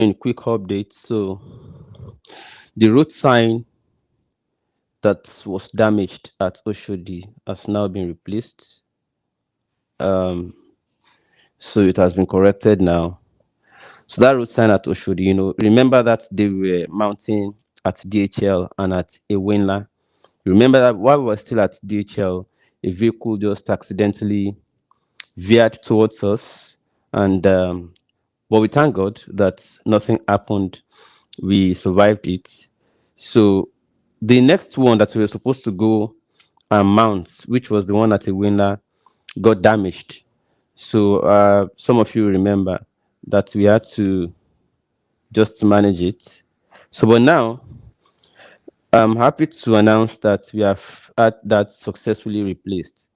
in quick update. So the road sign that was damaged at Oshodi has now been replaced. So it has been corrected now. So that road sign at Oshodi, remember that they were mounting at DHL and at Ewenla. Remember that while we were still at DHL, a vehicle just accidentally veered towards us, and but we thank God that nothing happened. We survived it. So the next one that we were supposed to go and mount, which was the one at Ewenla, got damaged. So some of you remember that we had to just manage it. So, but now I'm happy to announce that we have had that successfully replaced.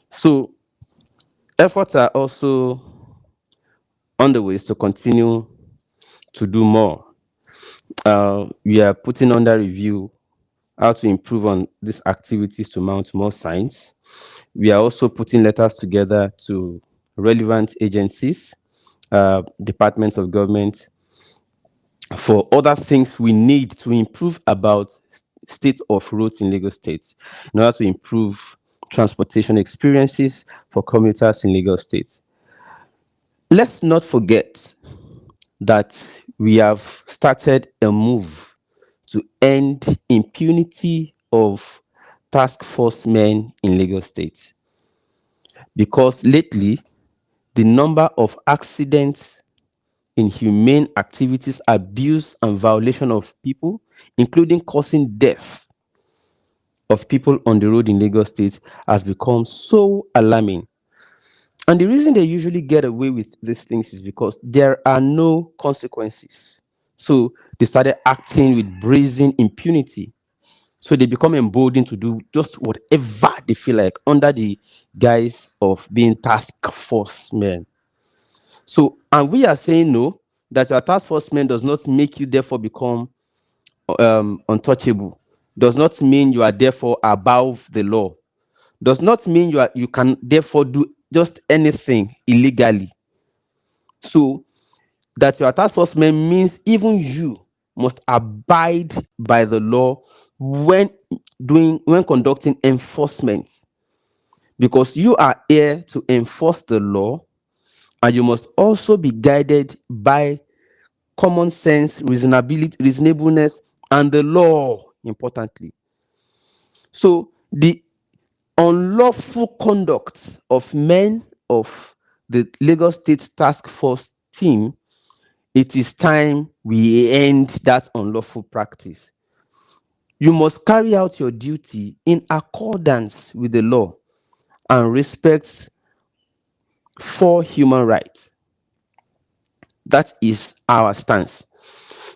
So, efforts are also on the ways to continue to do more. We are putting under review how to improve on these activities to mount more signs. We are also putting letters together to relevant agencies, departments of government, for other things we need to improve about state of roads in Lagos State in order to improve transportation experiences for commuters in Lagos State. Let's not forget that we have started a move to end impunity of task force men in Lagos State, because lately the number of accidents, inhumane activities, abuse, and violation of people, including causing death of people on the road in Lagos State, has become so alarming. And the reason they usually get away with these things is because there are no consequences. So they started acting with brazen impunity. So they become emboldened to do just whatever they feel like under the guise of being task force men. So, and we are saying no, that your task force man does not make you therefore become untouchable, does not mean you are therefore above the law, does not mean you can therefore do just anything illegally. So that your task force man means even you must abide by the law when conducting enforcement, because you are here to enforce the law, and you must also be guided by common sense, reasonableness, and the law, importantly. So the unlawful conduct of men of the Lagos State Task Force team, it is time we end that unlawful practice. You must carry out your duty in accordance with the law and respect for human rights. That is our stance.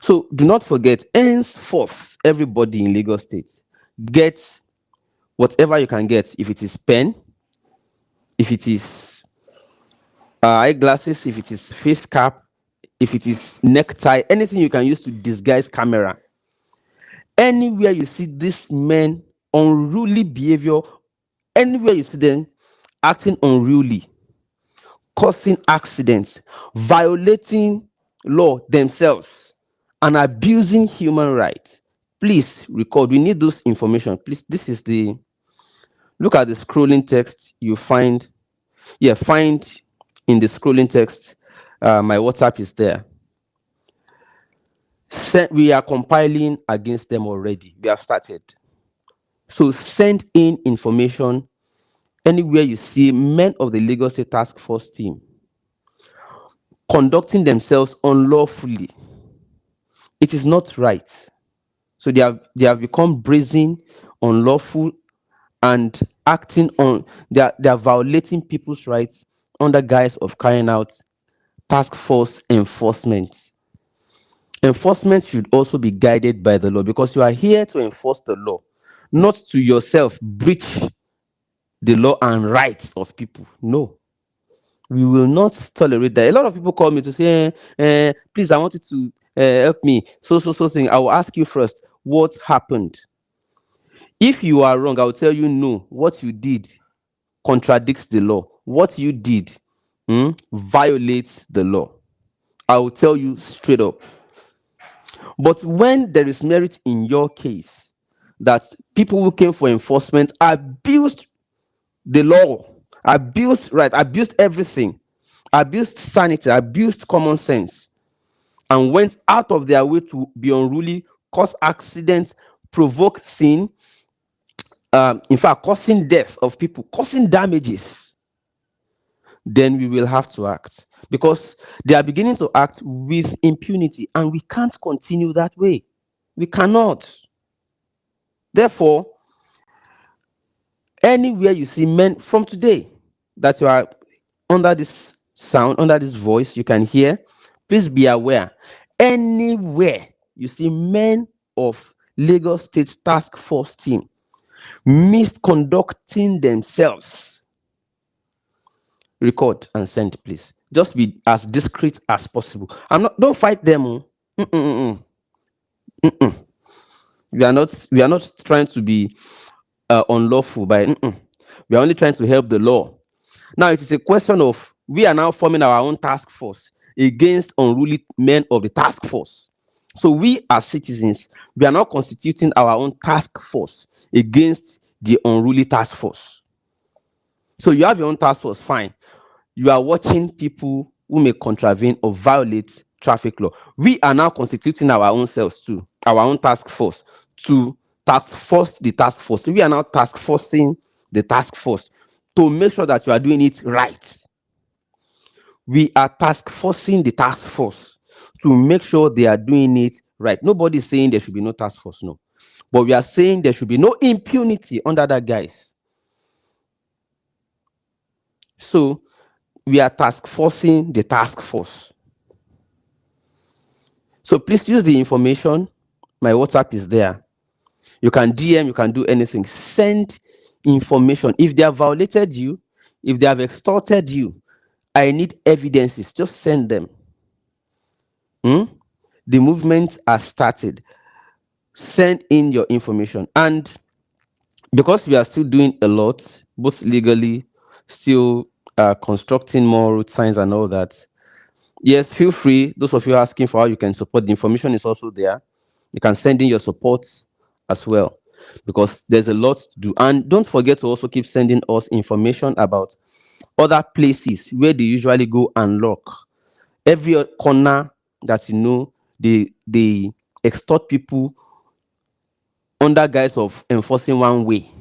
So do not forget, henceforth, everybody in Lagos State, get whatever you can get. If it is pen, if it is eyeglasses, if it is face cap, if it is necktie, anything you can use to disguise camera. Anywhere you see these men unruly behavior, anywhere you see them acting unruly, causing accidents, violating law themselves, and abusing human rights, please record. We need those information. Please, this is the look at the scrolling text you find. Yeah, find in the scrolling text. My WhatsApp is there. We are compiling against them already. We have started. So send in information anywhere you see men of the Lagos State Task Force team conducting themselves unlawfully. It is not right. So they have become brazen, unlawful, and acting on they are violating people's rights under guise of carrying out task force enforcement. Enforcement should also be guided by the law, because you are here to enforce the law, not to yourself breach the law and rights of people. No, we will not tolerate that. A lot of people call me to say, please, I want you to help me. So thing. I will ask you first, what happened? If you are wrong, I will tell you no. What you did contradicts the law. What you did violates the law. I will tell you straight up. But when there is merit in your case, that people who came for enforcement abused the law, abused everything, abused sanity, abused common sense, and went out of their way to be unruly, cause accidents, provoke sin, in fact, causing death of people, causing damages, then we will have to act, because they are beginning to act with impunity, and we can't continue that way. We cannot. Therefore, anywhere you see men from today that you are under this sound, under this voice, you can hear, please be aware. Anywhere you see men of Lagos State Task Force team misconducting themselves, record and send, please. Just be as discreet as possible. Don't fight them. We are not trying to be unlawful by. We are only trying to help the law. Now it is a question of, we are now forming our own task force against unruly men of the task force. So we as citizens, we are now constituting our own task force against the unruly task force. So you have your own task force, fine. You are watching people who may contravene or violate traffic law. We are now constituting our own selves too, our own task force, to task force the task force. We are now task forcing the task force to make sure that you are doing it right. We are task forcing the task force to make sure they are doing it right. Nobody is saying there should be no task force, no. But we are saying there should be no impunity under that guise. So we are task forcing the task force. So please use the information. My WhatsApp is there. You can DM, you can do anything. Send information. If they have violated you, if they have extorted you, I need evidences. Just send them. The movement has started. Send in your information. And because we are still doing a lot, both legally, still constructing more root signs and all that, yes, feel free. Those of you asking for how you can support, the information is also there. You can send in your support as well, because there's a lot to do. And don't forget to also keep sending us information about other places where they usually go and lock. Every corner that you know, they extort people under guise of enforcing one way.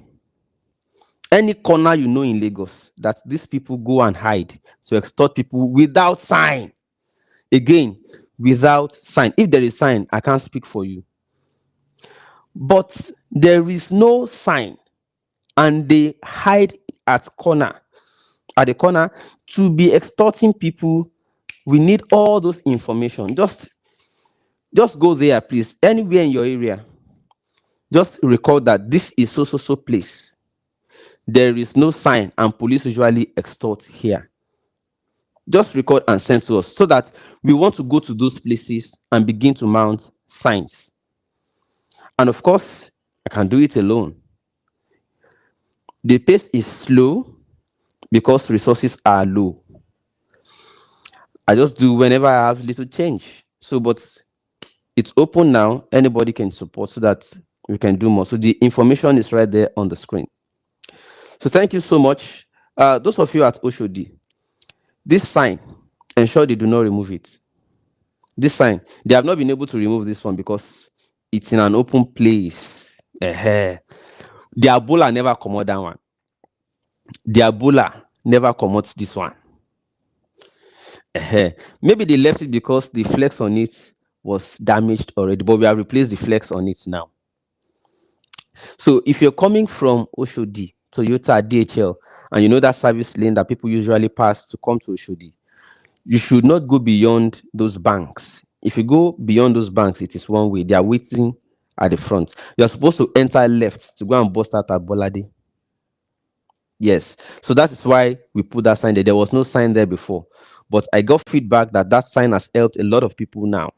Any corner you know in Lagos that these people go and hide to extort people without sign. Again, without sign. If there is sign, I can't speak for you. But there is no sign, and they hide at the corner to be extorting people. We need all those information. Just go there, please. Anywhere in your area, just record that this is so place. There is no sign, and police usually extort here. Just record and send to us, so that we want to go to those places and begin to mount signs. And of course, I can do it alone. The pace is slow because resources are low. I just do whenever I have little change. So, but it's open now. Anybody can support so that we can do more. So the information is right there on the screen. So thank you so much. Those of you at Oshodi, this sign, ensure they do not remove it. This sign, they have not been able to remove this one because it's in an open place. The Ebola never come out that one. The Ebola never commutes this one. Maybe they left it because the flex on it was damaged already, but we have replaced the flex on it now. So if you're coming from Oshodi, Toyota, DHL, and you know that service lane that people usually pass to come to Oshodi, you should not go beyond those banks. If you go beyond those banks, it is one way. They are waiting at the front. You're supposed to enter left to go and bust out at Bolade. Yes. So that is why we put that sign there. There was no sign there before. But I got feedback that that sign has helped a lot of people now.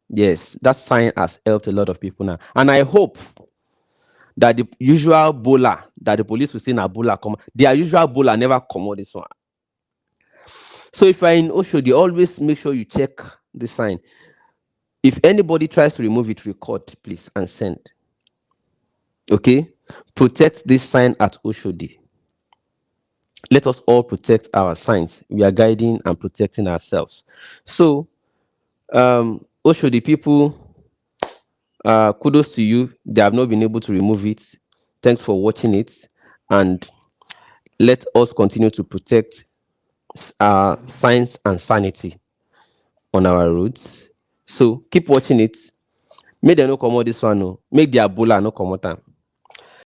Yes, that sign has helped a lot of people now. And I hope that the usual bowler that the police will say na bowler come, their usual bowler never come out this one. So if you're in Oshodi, always make sure you check the sign. If anybody tries to remove it, record, please, and send. Okay? Protect this sign at Oshodi. Let us all protect our signs. We are guiding and protecting ourselves. So, Oshodi people, kudos to you. They have not been able to remove it. Thanks for watching it. And let us continue to protect our signs and sanity on our roads. So keep watching it. Make them no come out this one. No. Make their Ebola no come out.